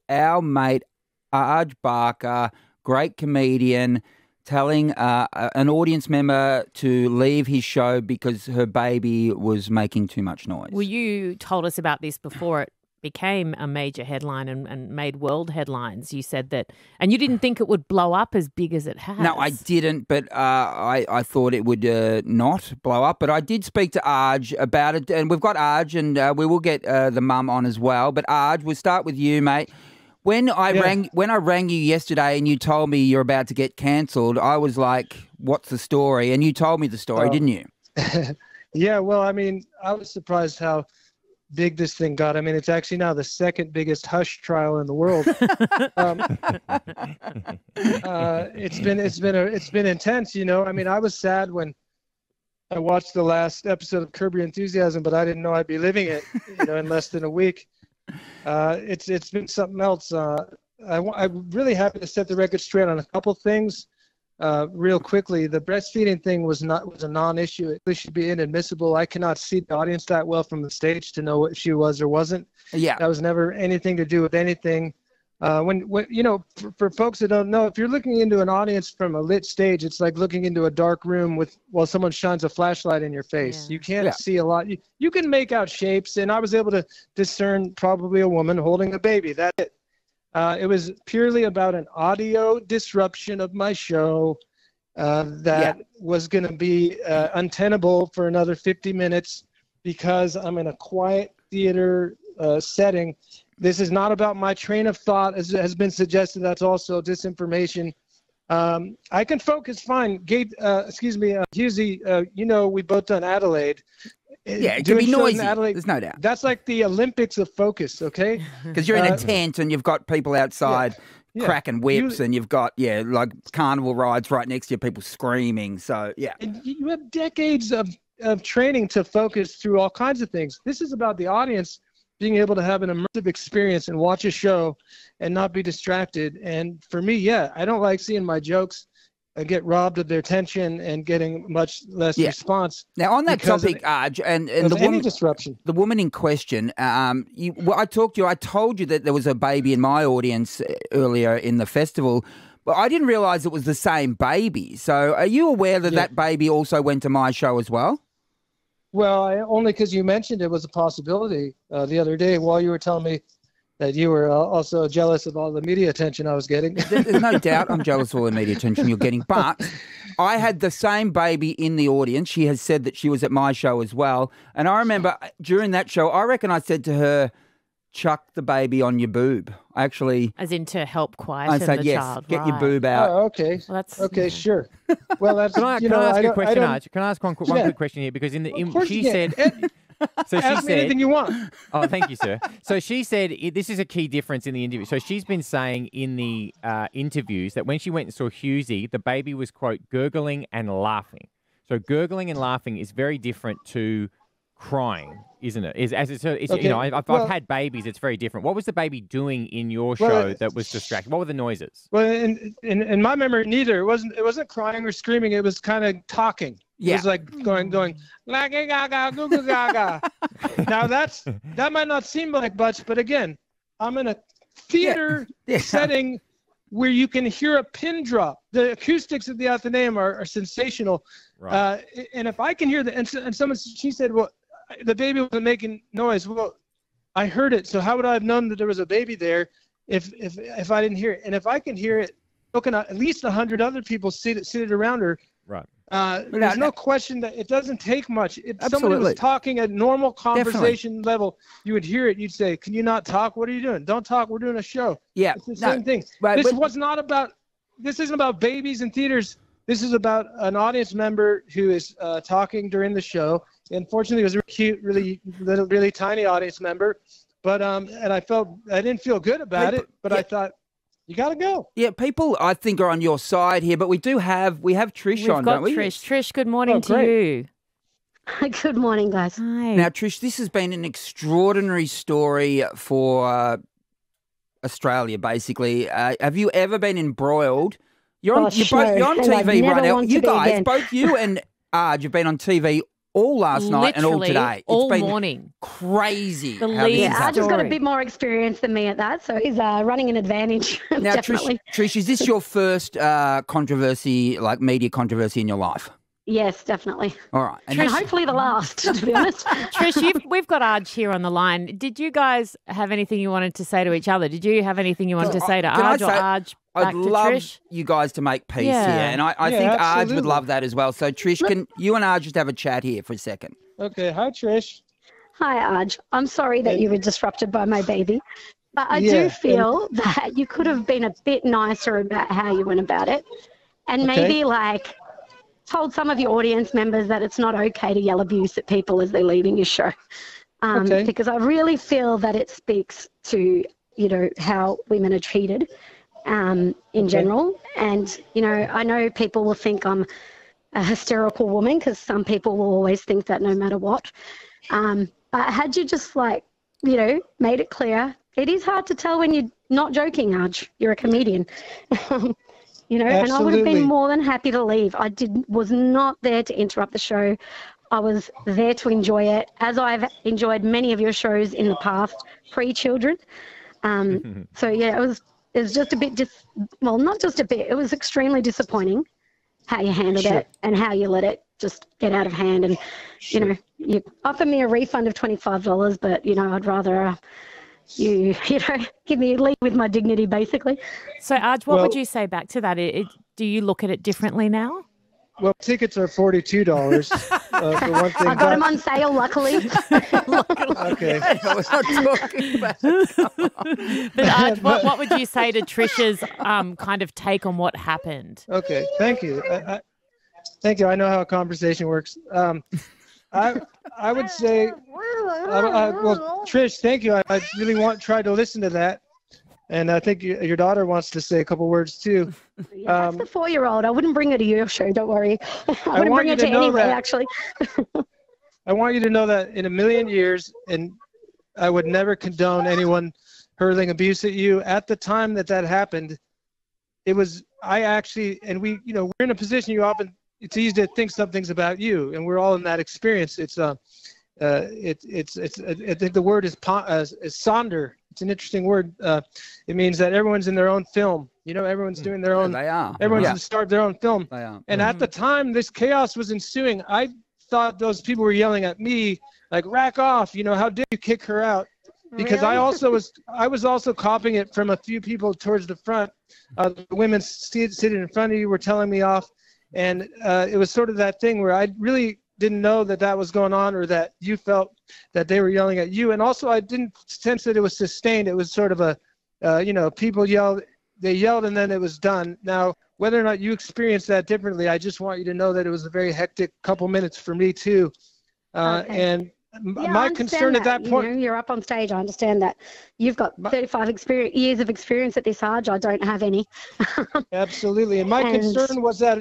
our mate Arj Barker, great comedian, telling an audience member to leave his show because her baby was making too much noise. Well, you told us about this before it became a major headline and made world headlines. You said that, and you didn't think it would blow up as big as it has. No, I didn't, but I thought it would not blow up. But I did speak to Arj about it, and we've got Arj, and we will get the mum on as well. But Arj, we'll start with you, mate. When I rang you yesterday and you told me you're about to get cancelled, I was like, what's the story? And you told me the story, didn't you? Yeah, well, I mean, I was surprised how big this thing got. I mean, it's actually now the second biggest hush trial in the world. It's been intense, you know. I mean, I was sad when I watched the last episode of Curb Your Enthusiasm, but I didn't know I'd be living it, you know, in less than a week. It's been something else. I'm really happy to set the record straight on a couple things. Real quickly, the breastfeeding thing was a non-issue. It should be inadmissible. I cannot see the audience that well from the stage to know what she was or wasn't. Yeah, that was never anything to do with anything. When you know, for folks that don't know, if you're looking into an audience from a lit stage, it's like looking into a dark room while someone shines a flashlight in your face. Yeah. You can't see a lot. You can make out shapes, and I was able to discern probably a woman holding a baby. That's it. It was purely about an audio disruption of my show that was going to be untenable for another 50 minutes because I'm in a quiet theater setting. This is not about my train of thought, as has been suggested. That's also disinformation. I can focus fine. Hughesy, you know, we both done Adelaide. Yeah, it can be noisy. There's no doubt. That's like the Olympics of focus, okay? Because you're in a tent and you've got people outside cracking whips and you've got, like carnival rides right next to you, people screaming. So, yeah. And you have decades of training to focus through all kinds of things. This is about the audience being able to have an immersive experience and watch a show and not be distracted. And for me, I don't like seeing my jokes get robbed of their attention and getting much less response. Now, on that topic, Arj, and the woman, disruption. The woman in question, I told you that there was a baby in my audience earlier in the festival, but I didn't realise it was the same baby. So are you aware that that baby also went to my show as well? Well, only because you mentioned it was a possibility the other day while you were telling me that you were also jealous of all the media attention I was getting. There's no doubt I'm jealous of all the media attention you're getting. But I had the same baby in the audience. She has said that she was at my show as well. And I remember during that show, I reckon I said to her, chuck the baby on your boob. Actually, as in to help quieten the child. Get your boob out. Oh, okay. Well, that's okay. Sure. Well, that's. Can I ask you a question, Arj? Can I ask one quick question here? Because she said. So she ask me anything you want. Oh, thank you, sir. So she said this is a key difference in the interview. So she's been saying in the interviews that when she went and saw Hughesy, the baby was, quote, gurgling and laughing. So gurgling and laughing is very different to crying, isn't it? Okay. You know, I've had babies. It's very different. What was the baby doing in your show that was distracting? What were the noises? Well, in my memory, neither. It wasn't crying or screaming. It was kind of talking. It was like going, la ga ga goo goo gaga. Now that might not seem like much, but again, I'm in a theater setting where you can hear a pin drop. The acoustics of the Athenaeum are sensational. Right. And if I can hear she said, well, the baby wasn't making noise. Well, I heard it. So how would I have known that there was a baby there if I didn't hear it? And if I can hear it, at least 100 other people seated around her. Right. There's no question that it doesn't take much. If somebody was talking at normal conversation level, you would hear it. You'd say, can you not talk? What are you doing? Don't talk. We're doing a show. Yeah. It's the same thing. Right, this isn't about babies in theaters. This is about an audience member who is talking during the show. Unfortunately, it was a cute, really tiny audience member. But and I didn't feel good about it, but I thought, you got to go. Yeah, people, I think, are on your side here, but we have Trish on, don't we? We've got Trish. Trish, good morning to you. Good morning, guys. Hi. Now, Trish, this has been an extraordinary story for Australia, basically. Have you ever been embroiled? You're on TV right now. You guys, both you and Arj, have been on TV all last night and all Literally today. all It's been morning. crazy. The how lead this Yeah, has Arj happened. has got a story. bit more experience than me at that, so he's running an advantage. Now, Definitely. Trish, is this your first controversy, like media controversy in your life? Yes, definitely. All right. And hopefully the last, to be honest. Trish, we've got Arj here on the line. Did you guys have anything you wanted to say to each other? Did you have anything you wanted to say to Can I Arj or say- Arj back I'd to love Trish? you guys to make peace Yeah. here, and I Yeah, think Arj would absolutely. love that as well. So, Trish, can you and Arj just have a chat here for a second? Okay. Hi, Trish. Hi, Arj. I'm sorry that you were disrupted by my baby, but I Yeah, do and- feel that you could have been a bit nicer about how you went about it, and Okay. maybe told some of your audience members that it's not okay to yell abuse at people as they're leaving your show. Okay. Because I really feel that it speaks to, how women are treated in general. And, I know people will think I'm a hysterical woman because some people will always think that no matter what. But had you just made it clear, it is hard to tell when you're not joking, Arj. You're a comedian. And I would have been Absolutely. more than happy to leave. Was not there to interrupt the show. I was there to enjoy it, as I've enjoyed many of your shows in the past, pre-children. So yeah, it was just a bit, not just a bit. It was extremely disappointing how you handled it and how you let it just get out of hand. And you offered me a refund of $25, but I'd rather. You give me leave with my dignity, basically. So, Arj, what would Well- you say back to that? Do you look at it differently now? Well, tickets are $42 for one thing. I got them on sale, luckily. Okay. We're not talking about But Arj, what would you say to Trish's kind of take on what happened? Okay. Thank you. Thank you. I know how a conversation works. I would say, well, Trish, thank you. I really tried to listen to that. And I think your daughter wants to say a couple words too. Yeah, that's the 4-year-old. I wouldn't bring her to your show, don't worry. I wouldn't want bring you her to to know anywhere, that- actually. I want you to know that in a million years, and I would never condone anyone hurling abuse at you. At the time that happened, we're in a position it's easy to think something's about you, and we're all in that experience. I think the word is sonder. It's an interesting word. It means that everyone's in their own film. Everyone's doing their own. They are. Everyone's Yeah. in the start of their own film. They are. And at the time this chaos was ensuing, I thought those people were yelling at me like, "Rack off! How dare you kick her out?" Because Really? I was also copying it from a few people towards the front. The women sitting in front of you were telling me off, and it was sort of that thing where I really didn't know that was going on, or that you felt that they were yelling at you. And also I didn't sense that it was sustained. It was sort of people yelled, they yelled, and then it was done. Now, whether or not you experienced that differently, I just want you to know that it was a very hectic couple minutes for me too. Okay. And Yeah, I my understand concern at that point, you're up on stage. I understand that. You've got 35 years of experience at this, Arj. I don't have any. absolutely. And my And- concern was that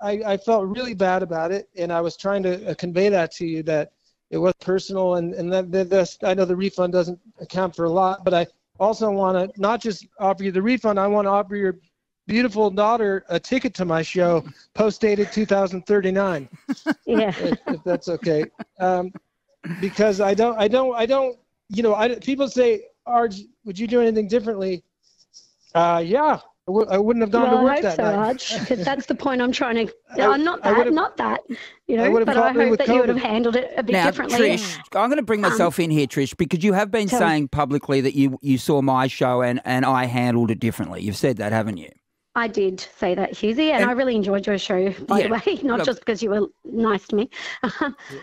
I felt really bad about it, and I was trying to convey that to you, that it was personal, and that I know the refund doesn't account for a lot, but I also want to not just offer you the refund. I want to offer your beautiful daughter a ticket to my show, post-dated 2039, Yeah. if that's okay. Because I don't. People say, Arj, would you do anything differently? Yeah. I wouldn't have gone Well, to work I hope that so, night. Arj, because that's the point I'm trying to. Not I would've- that. I would've But I caught me hope with that you would have COVID. handled it a bit Now, differently. Trish, I'm going to bring myself in here, Trish, because you have been Tell me. saying publicly that you saw my show and I handled it differently. You've said that, haven't you? I did say that, Hughesy, and I really enjoyed your show, by Yeah, the way, not look- just because you were nice to me.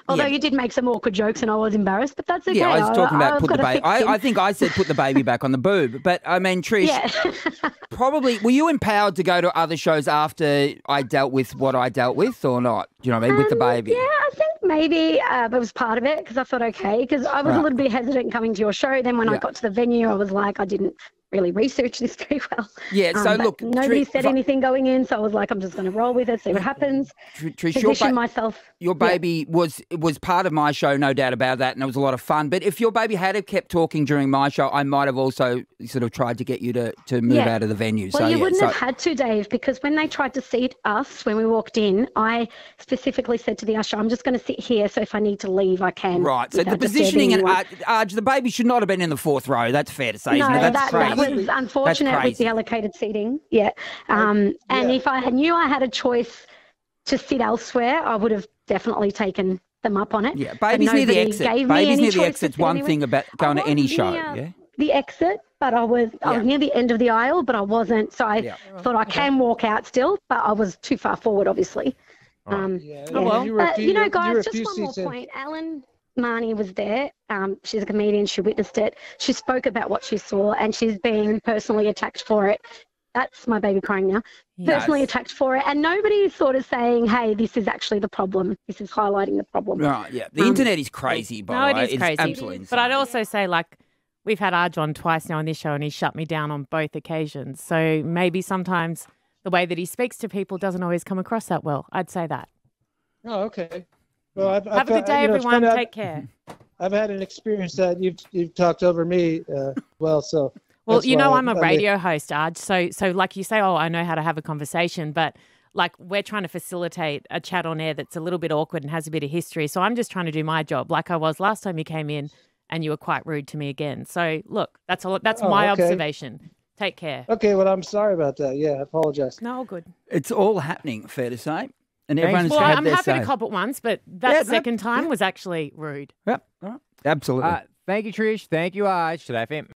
Although Yeah. you did make some awkward jokes and I was embarrassed, but that's okay. Yeah, I was talking about I've put the got a baby. thick skin. I think I said put the baby back on the boob. But I mean, Trish, Yeah. probably were you empowered to go to other shows after I dealt with what I dealt with or not? Do you know what I mean? With the baby. Yeah, I think maybe it was part of it because I thought, okay, because I was a Right. little bit hesitant coming to your show. Then when I Yeah. got to the venue, I was like, I didn't really research this very well. Yeah, so But look, nobody Trish, said anything going in, so I was like, I'm just going to roll with it, see what happens. Trish, Position myself. your baby was part of my show, no doubt about that, and it was a lot of fun. But if your baby had have kept talking during my show, I might have also sort of tried to get you to move out of the venue. Well, you wouldn't have had to, Dave, because when they tried to seat us when we walked in, I specifically said to the usher, I'm just going to sit here, so if I need to leave, I can. Right, so the positioning, and Arj, the baby should not have been in the fourth row. That's fair to say, isn't it? That's crazy. That was unfortunate with the allocated seating. Yeah. And if I knew I had a choice to sit elsewhere, I would have definitely taken them up on it. Yeah, babies near the exit. Babies near the exit's one thing about going to any show. The exit, but I was near the end of the aisle, but I wasn't. So I thought I can walk out still, but I was too far forward, obviously. Guys, just one more point. Alan Marnie was there. She's a comedian. She witnessed it. She spoke about what she saw, and she's being personally attacked for it. That's my baby crying now. Personally attacked for it. And nobody's sort of saying, hey, this is actually the problem. This is highlighting the problem. Right, yeah. The internet is crazy, by the way. It is crazy. It's absolutely insane. But I'd also say, like, we've had Arj on twice now on this show, and he shut me down on both occasions. So maybe sometimes the way that he speaks to people doesn't always come across that well. I'd say that. Oh, okay. Well, have a good day, everyone. Take care. I've had an experience that you've talked over me so... Well, I'm a radio host, Arj. So like you say, I know how to have a conversation, but like we're trying to facilitate a chat on air that's a little bit awkward and has a bit of history. So I'm just trying to do my job like I was last time you came in and you were quite rude to me again. So look, that's my observation. Take care. Okay, well, I'm sorry about that. Yeah, I apologize. No, all good. It's all happening, fair to say. And everyone's I'm happy to cop it once, but that second time was actually rude. Yep, absolutely. Thank you, Trish. Thank you, Arj. Today FM.